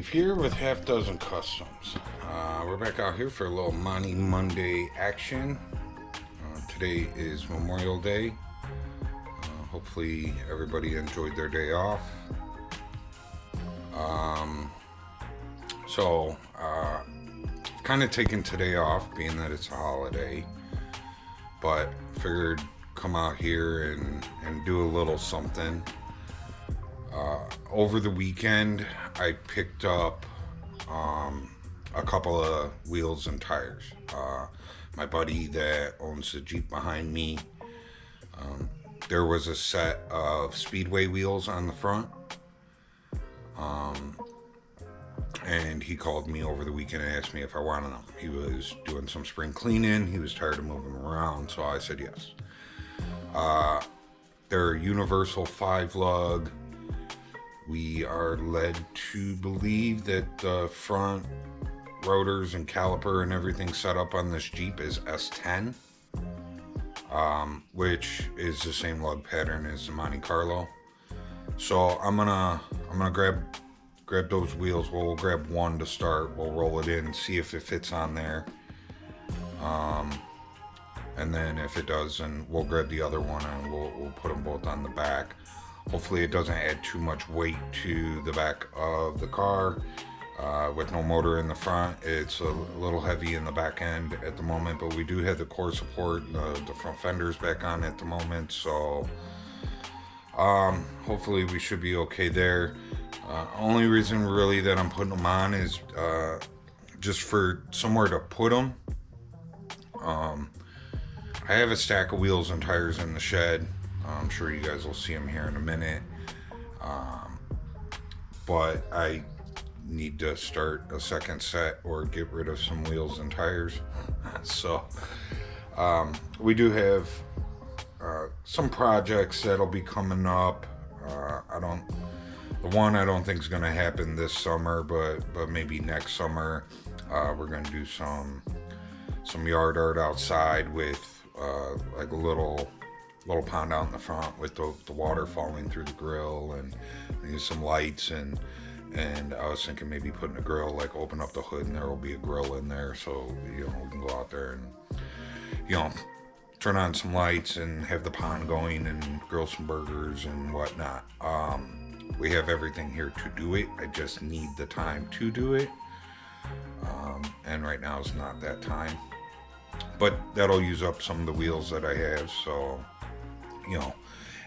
Steve here with Half Dozen Customs. We're back out here for a little Monte Monday action. Today is Memorial Day. Hopefully everybody enjoyed their day off. Kind of taking today off being that it's a holiday, but figured come out here and do a little something. Over the weekend I picked up a couple of wheels and tires. My buddy that owns the Jeep behind me, there was a set of Speedway wheels on the front, and he called me over the weekend and asked me if I wanted them. He was doing some spring cleaning, he was tired of moving them around, so I said yes. They're universal 5-lug. We are led to believe that the front rotors and caliper and everything set up on this Jeep is S10, which is the same lug pattern as the Monte Carlo. So I'm gonna grab those wheels. We'll grab one to start. We'll roll it in, see if it fits on there, and then if it does, then we'll grab the other one and we'll put them both on the back. Hopefully it doesn't add too much weight to the back of the car. With no motor in the front, it's a little heavy in the back end at the moment, but we do have the core support, the front fenders back on at the moment, so hopefully we should be okay there. Only reason really that I'm putting them on is just for somewhere to put them. I have a stack of wheels and tires in the shed. I'm sure you guys will see them here in a minute, but I need to start a second set or get rid of some wheels and tires. So we do have some projects that'll be coming up. The one I don't think is going to happen this summer, but maybe next summer. We're going to do some yard art outside with like a little pond out in the front with the water falling through the grill, and use some lights, and I was thinking maybe putting a grill, like open up the hood and there will be a grill in there, so we can go out there and turn on some lights and have the pond going and grill some burgers and whatnot. We have everything here to do it. I just need the time to do it, and right now is not that time, but that'll use up some of the wheels that I have. So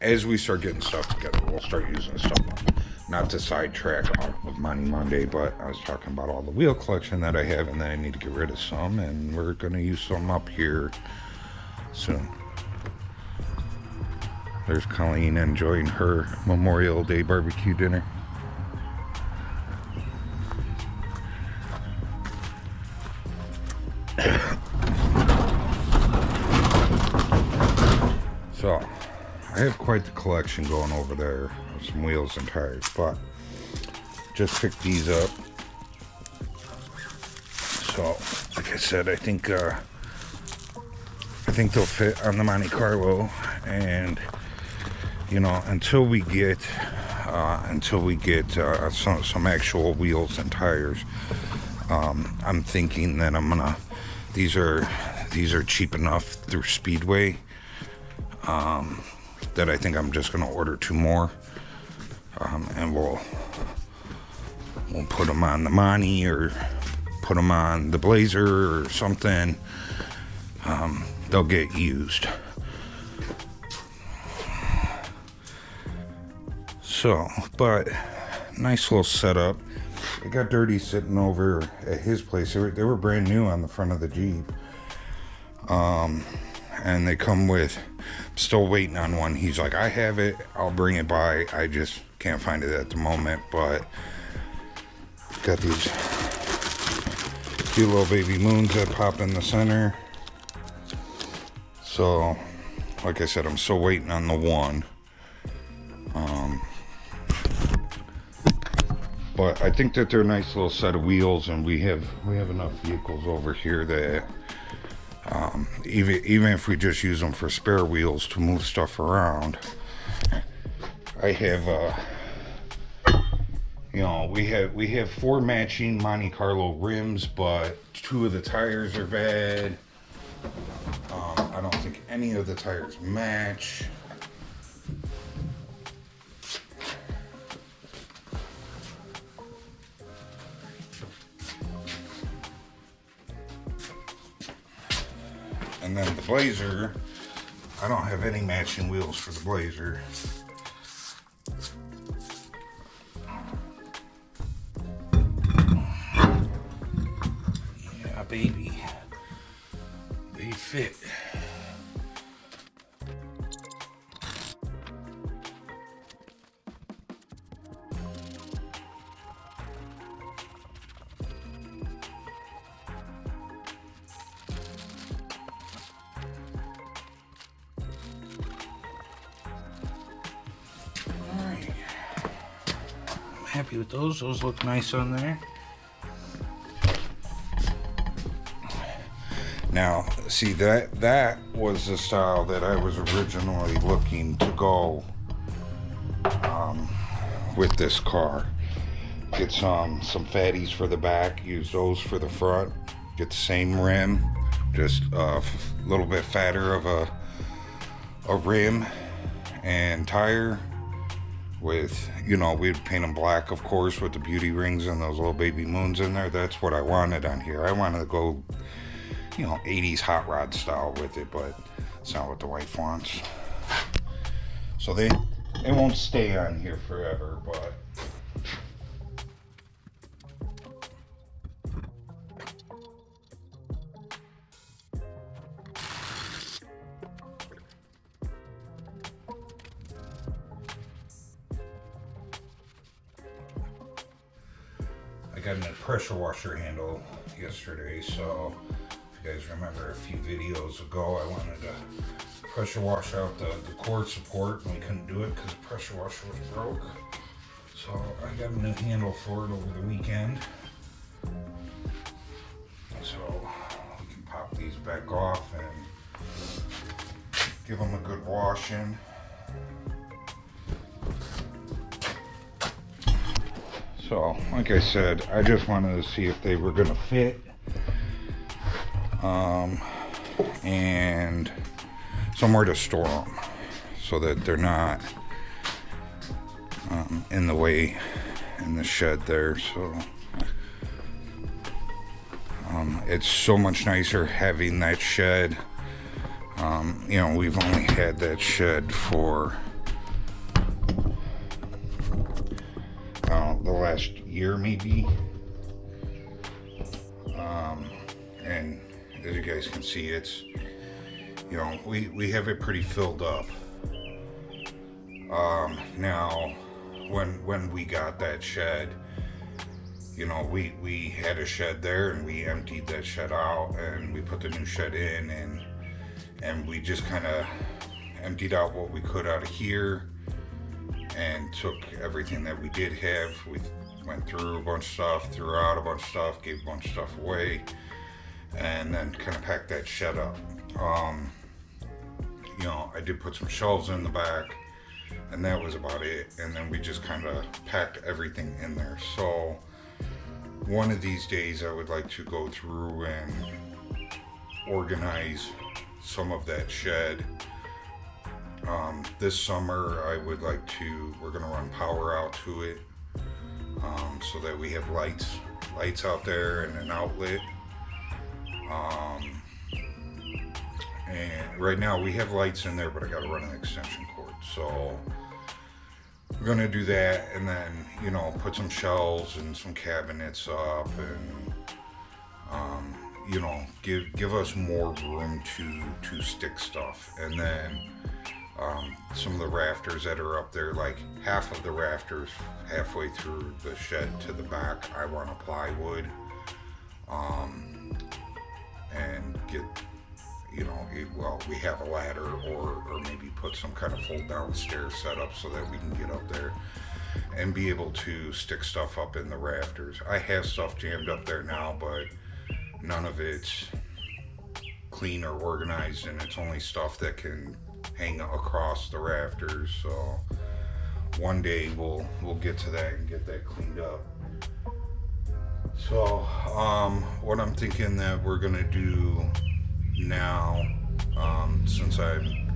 as we start getting stuff together, we'll start using stuff. Not to sidetrack off of Monte Monday, but I was talking about all the wheel collection that I have, and then I need to get rid of some, and we're going to use some up here soon. There's Colleen enjoying her Memorial Day barbecue dinner. So I have quite the collection going over there of some wheels and tires, but just picked these up. So like I said, I think they'll fit on the Monte Carlo, and until we get some actual wheels and tires, I'm thinking that these are cheap enough through Speedway, that I think I'm just gonna order 2 more, and we'll put them on the Monte or put them on the Blazer or something. They'll get used. So, but nice little setup. They got dirty sitting over at his place. They were brand new on the front of the Jeep, and they come with, I'm still waiting on one. He's like, I have it, I'll bring it by, I just can't find it at the moment. But got these cute little baby moons that pop in the center. So like I said, I'm still waiting on the one, but I think that they're a nice little set of wheels, and we have enough vehicles over here that even if we just use them for spare wheels to move stuff around. I have You know, we have 4 matching Monte Carlo rims, but 2 of the tires are bad. I don't think any of the tires match. And then the Blazer, I don't have any matching wheels for the Blazer. Yeah, baby. They fit. Happy with those look nice on there. Now see, that was the style that I was originally looking to go with this car. Get some fatties for the back, use those for the front, get the same rim, just a little bit fatter of a rim and tire. With, you know, we'd paint them black, of course, with the beauty rings and those little baby moons in there. That's what I wanted on here. I wanted to go, you know, 80s hot rod style with it, but it's not what the wife wants. So they won't stay on here forever, but I got a pressure washer handle yesterday, so if you guys remember a few videos ago, I wanted to pressure wash out the cord support, and we couldn't do it because the pressure washer was broke. So I got a new handle for it over the weekend. So we can pop these back off and give them a good washing. So, like I said, I just wanted to see if they were going to fit, and somewhere to store them so that they're not in the way in the shed there. So it's so much nicer having that shed. You know, we've only had that shed for the last year maybe, and as you guys can see, it's, you know, we have it pretty filled up. Now when we got that shed, you know, we had a shed there and we emptied that shed out and we put the new shed in, and we just kind of emptied out what we could out of here and took everything that we did have. We went through a bunch of stuff, threw out a bunch of stuff, gave a bunch of stuff away, and then kind of packed that shed up. You know, I did put some shelves in the back, and that was about it. And then we just kind of packed everything in there. So one of these days I would like to go through and organize some of that shed. This summer I would like to, we're going to run power out to it, so that we have lights out there and an outlet. And right now we have lights in there, but I got to run an extension cord. So we're going to do that, and then, you know, put some shelves and some cabinets up, and you know, give us more room to stick stuff. And then some of the rafters that are up there, like half of the rafters halfway through the shed to the back, I want plywood, and get, you know, well, we have a ladder, or maybe put some kind of fold down stairs set up so that we can get up there and be able to stick stuff up in the rafters. I have stuff jammed up there now, but none of it's clean or organized, and it's only stuff that can hang across the rafters. So one day we'll get to that and get that cleaned up. So what I'm thinking that we're gonna do now, since I'm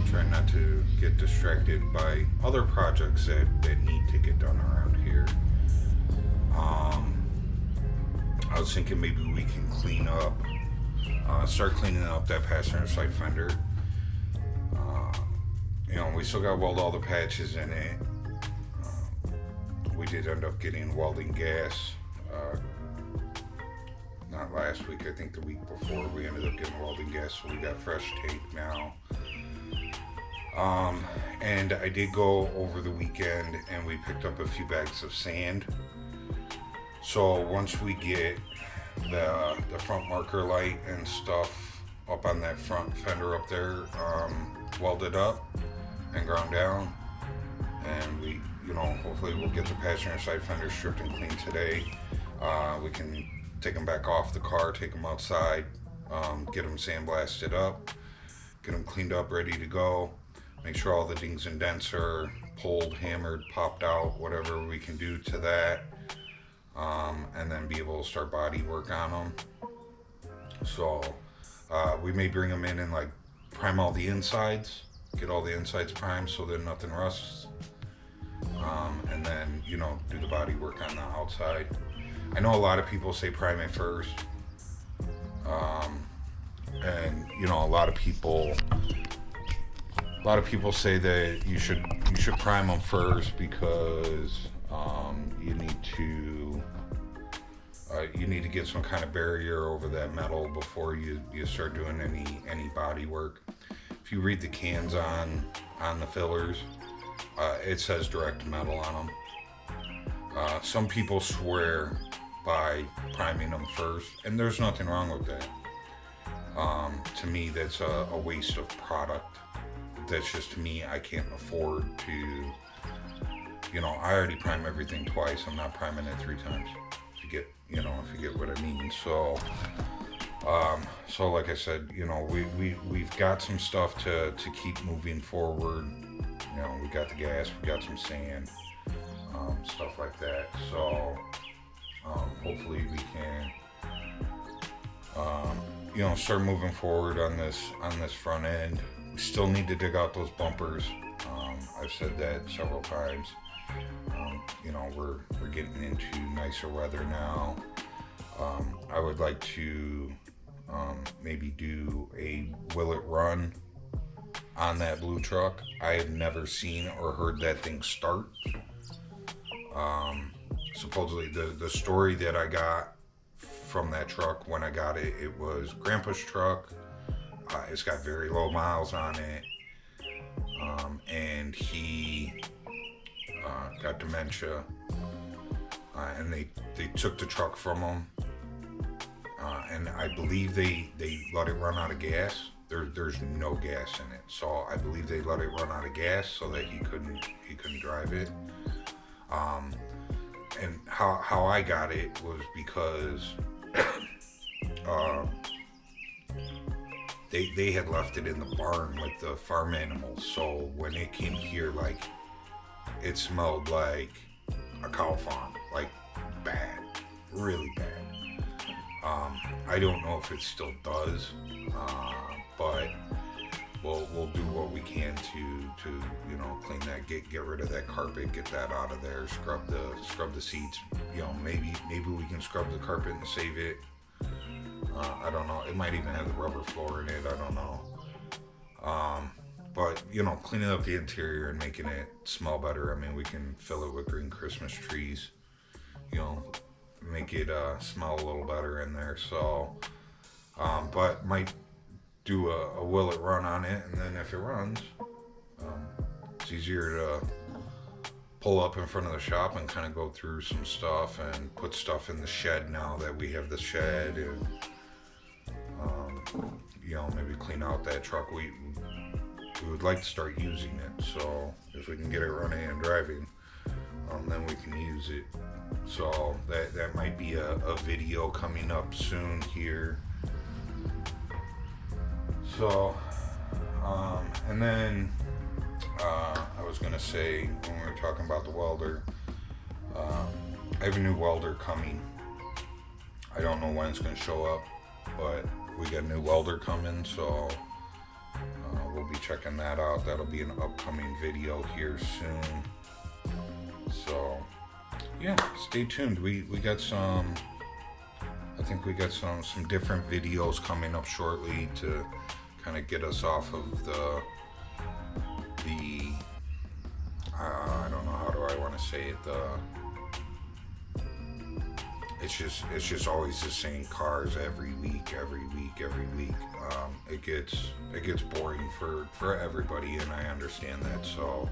trying not to get distracted by other projects that need to get done around here, I was thinking maybe we can start cleaning up that passenger side fender. We still got to weld all the patches in it. We did end up getting welding gas. Not last week, I think the week before, we ended up getting welding gas, so we got fresh tape now. And I did go over the weekend and we picked up a few bags of sand. So once we get the front marker light and stuff up on that front fender up there welded up and ground down, and we, hopefully we'll get the passenger side fenders stripped and cleaned today. We can take them back off the car, take them outside, get them sandblasted up, get them cleaned up, ready to go. Make sure all the dings and dents are pulled, hammered, popped out, whatever we can do to that, and then be able to start body work on them. So we may bring them in and like prime all the insides, get all the insides primed so that nothing rusts, and then do the body work on the outside. I know a lot of people say prime it first, and a lot of people say that you should prime them first because you need to get some kind of barrier over that metal before you start doing any body work. If you read the cans on the fillers, it says direct metal on them. Some people swear by priming them first, and there's nothing wrong with that. To me, that's a waste of product. That's just me. I can't afford to, I already prime everything twice. I'm not priming it 3 times. If you get what I mean. So like I said, we've got some stuff to keep moving forward. We got the gas, we got some sand, stuff like that. So hopefully we can, start moving forward on this front end. We still need to dig out those bumpers. I've said that several times. We're getting into nicer weather now. I would like to maybe do a will it run on that blue truck. I have never seen or heard that thing start. Supposedly the story that I got from that truck when I got it, it was Grandpa's truck. It's got very low miles on it, and he got dementia, and they took the truck from him, and I believe they let it run out of gas. There's no gas in it, so I believe they let it run out of gas so that he couldn't drive it. And how I got it was because they had left it in the barn with the farm animals, so when it came here, like, it smelled like a cow farm, like bad, really bad. I don't know if it still does, but we'll do what we can to clean that, get rid of that carpet, get that out of there, scrub the seats. Maybe we can scrub the carpet and save it. I don't know. It might even have the rubber floor in it. I don't know. But cleaning up the interior and making it smell better. I mean, we can fill it with green Christmas trees. Make it smell a little better in there. So, but might do a will it run on it, and then if it runs, it's easier to pull up in front of the shop and kind of go through some stuff and put stuff in the shed now that we have the shed, and maybe clean out that truck. We would like to start using it, so if we can get it running and driving, then we can use it. So that might be a video coming up soon here. So and then I was gonna say when we were talking about the welder, I have a new welder coming. I don't know when it's gonna show up, but we got a new welder coming, so we'll be checking that out. That'll be an upcoming video here soon. So yeah, stay tuned. We got some, I think we got some different videos coming up shortly to kind of get us off of the I don't know, how do I want to say it, it's just always the same cars every week. It gets boring for everybody, and I understand that. So,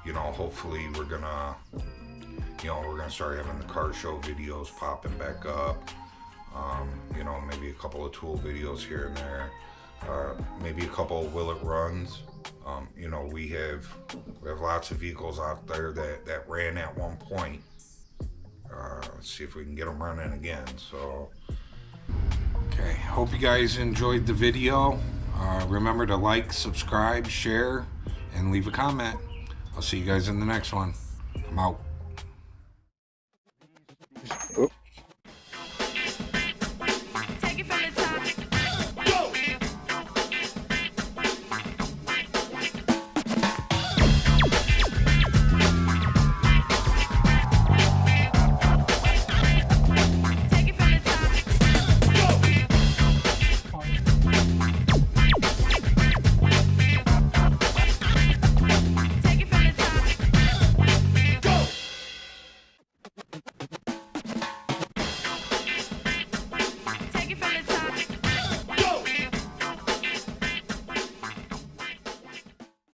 hopefully we're gonna start having the car show videos popping back up. Maybe a couple of tool videos here and there. Maybe a couple of will it runs. We have lots of vehicles out there that ran at one point. Let's see if we can get them running again. So, okay, hope you guys enjoyed the video. Remember to like, subscribe, share, and leave a comment. I'll see you guys in the next one. I'm out.